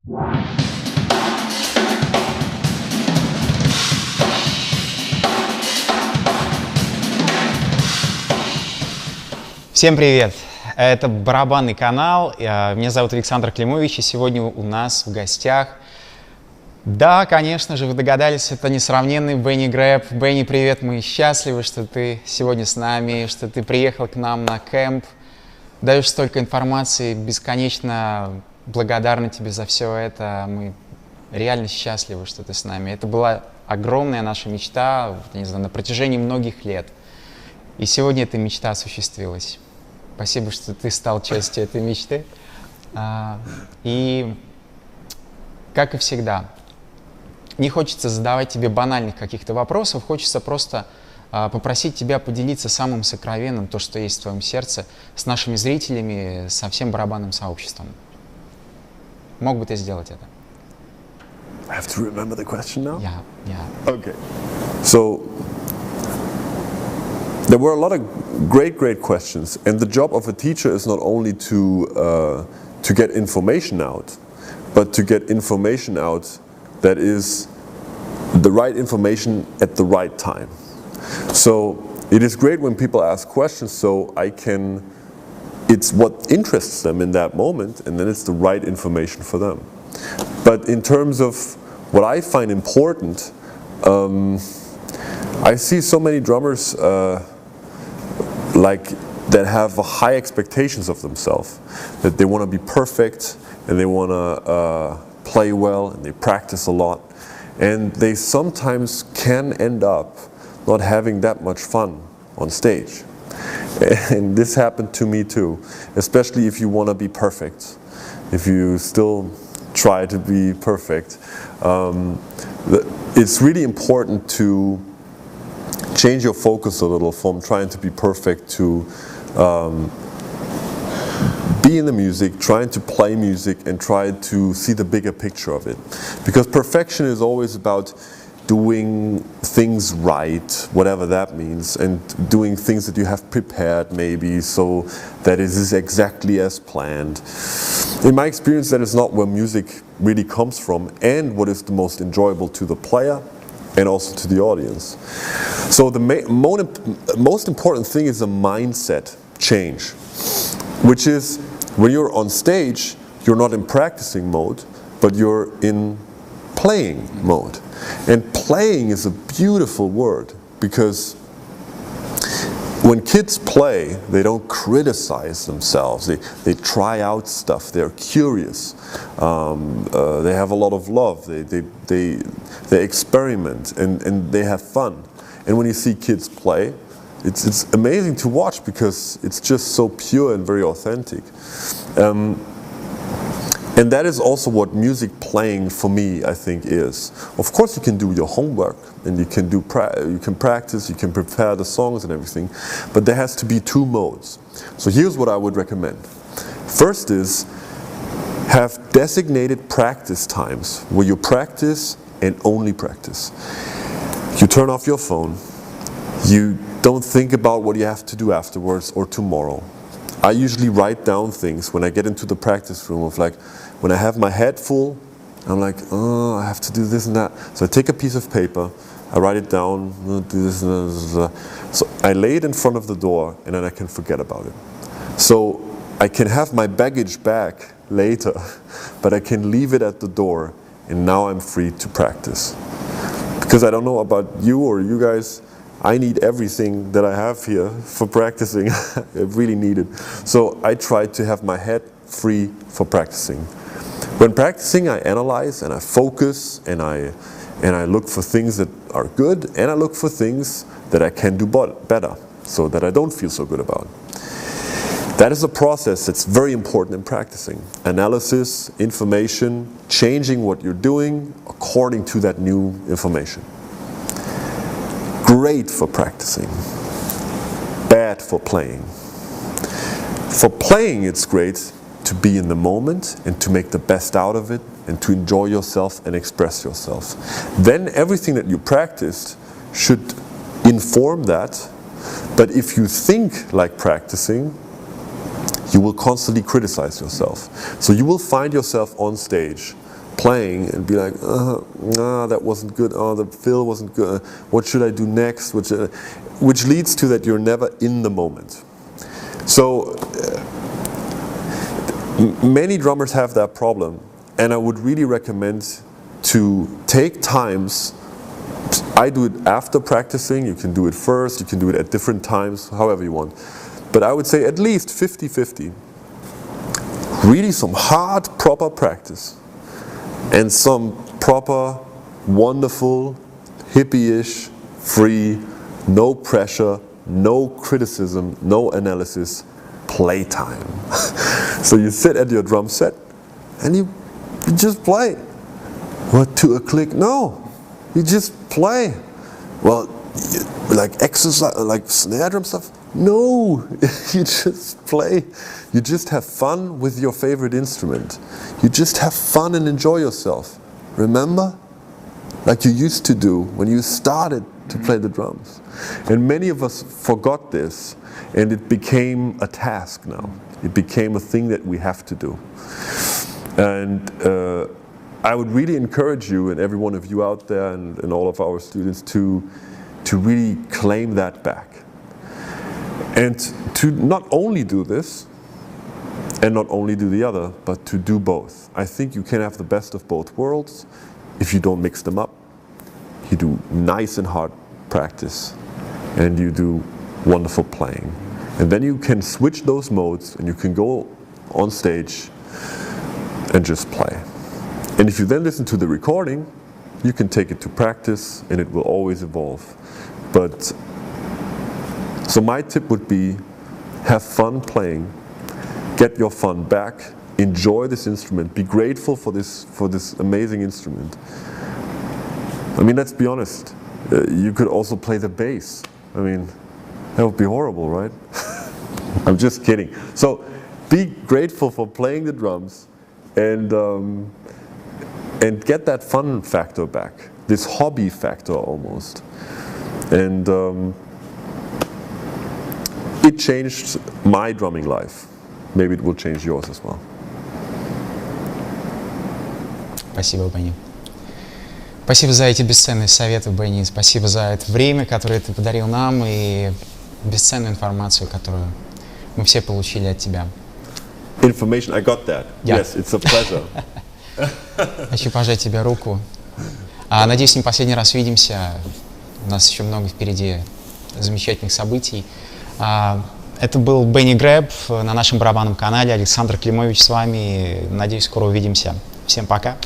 Всем привет! Это барабанный канал. Меня зовут Александр Климович, и сегодня у нас в гостях, да, конечно же, вы догадались, это несравненный Бенни Греб. Бенни, привет! Мы счастливы, что ты сегодня с нами, что ты приехал к нам на кемп. Даешь столько информации, бесконечно благодарны тебе за все это. Мы реально счастливы, что ты с нами. Это была огромная наша мечта, не знаю, на протяжении многих лет. И сегодня эта мечта осуществилась. Спасибо, что ты стал частью этой мечты. И, как и всегда, не хочется задавать тебе банальных каких-то вопросов, хочется просто попросить тебя поделиться самым сокровенным, то, что есть в твоем сердце, с нашими зрителями, со всем барабанным сообществом. Мог бы ты сделать это? I have to remember the question now? Yeah. Okay. So, there were a lot of great questions, and the job of a teacher is not only to get information out, but to get information out that is the right information at the right time. So it is great when people ask questions, so it's what interests them in that moment, and then it's the right information for them. But in terms of what I find important, I see so many drummers that have high expectations of themselves, that they want to be perfect and they want to play well and they practice a lot, and they sometimes can end up not having that much fun on stage. And this happened to me too, especially if you want to be perfect. If you still try to be perfect, it's really important to change your focus a little from trying to be perfect to be in the music, trying to play music and try to see the bigger picture of it. Because perfection is always about doing things right, whatever that means, and doing things that you have prepared maybe so that it is exactly as planned. In my experience, that is not where music really comes from and what is the most enjoyable to the player and also to the audience. So the most important thing is a mindset change, which is when you're on stage, you're not in practicing mode, but you're in playing mode. And playing is a beautiful word, because when kids play, they don't criticize themselves. They try out stuff. They're curious. They have a lot of love. They experiment and they have fun. And when you see kids play, it's amazing to watch because it's just so pure and very authentic. And that is also what music playing for me, I think, is. Of course, you can do your homework and you can practice, you can prepare the songs and everything, but there has to be two modes. So here's what I would recommend. First is have designated practice times where you practice and only practice. You turn off your phone. You don't think about what you have to do afterwards or tomorrow. I usually write down things when I get into the practice room of like, when I have my head full, I'm like, oh, I have to do this and that. So I take a piece of paper, I write it down, do this and that. So I lay it in front of the door and then I can forget about it. So I can have my baggage back later, but I can leave it at the door and now I'm free to practice. Because I don't know about you or you guys, I need everything that I have here for practicing. I really need it. So I try to have my head free for practicing. When practicing, I analyze and I focus and I look for things that are good and I look for things that I can do better so that I don't feel so good about. That is a process that's very important in practicing. Analysis, information, changing what you're doing according to that new information. Great for practicing, bad for playing. For playing, it's great to be in the moment and to make the best out of it and to enjoy yourself and express yourself. Then everything that you practiced should inform that, but if you think like practicing, you will constantly criticize yourself. So you will find yourself on stage playing and be like, that wasn't good, the fill wasn't good, what should I do next, which leads to that you're never in the moment. So many drummers have that problem, and I would really recommend to take times. I do it after practicing, you can do it first, you can do it at different times, however you want. But I would say at least 50-50. Really some hard, proper practice. And some proper, wonderful, hippie-ish, free, no pressure, no criticism, no analysis, playtime. So you sit at your drum set and you just play. What, to a click? No. You just play. Well, like exercise, like snare drum stuff? No, you just play. You just have fun with your favorite instrument. You just have fun and enjoy yourself. Remember? Like you used to do when you started to play the drums. And many of us forgot this, and it became a task now. It became a thing that we have to do. And I would really encourage you, and every one of you out there, and all of our students, to really claim that back. And to not only do this, and not only do the other, but to do both. I think you can have the best of both worlds if you don't mix them up. You do nice and hard practice, and you do wonderful playing. And then you can switch those modes, and you can go on stage and just play. And if you then listen to the recording, you can take it to practice, and it will always evolve. But so my tip would be, have fun playing, get your fun back, enjoy this instrument, be grateful for this amazing instrument. I mean, let's be honest, you could also play the bass. I mean, that would be horrible, right? I'm just kidding. So be grateful for playing the drums, and get that fun factor back, this hobby factor almost. And it changed my drumming life. Maybe it will change yours as well. Спасибо, Бенни. Спасибо за эти бесценные советы, Бенни. Спасибо за это время, которое ты подарил нам, и бесценную информацию, которую мы все получили от тебя. Information, I got that. Yeah. Yes, it's a pleasure. Хочу пожать тебе руку. Надеюсь, не последний раз увидимся. У нас еще много впереди замечательных событий. Это был Бенни Греб на нашем барабанном канале. Александр Климович с вами. Надеюсь, скоро увидимся. Всем пока.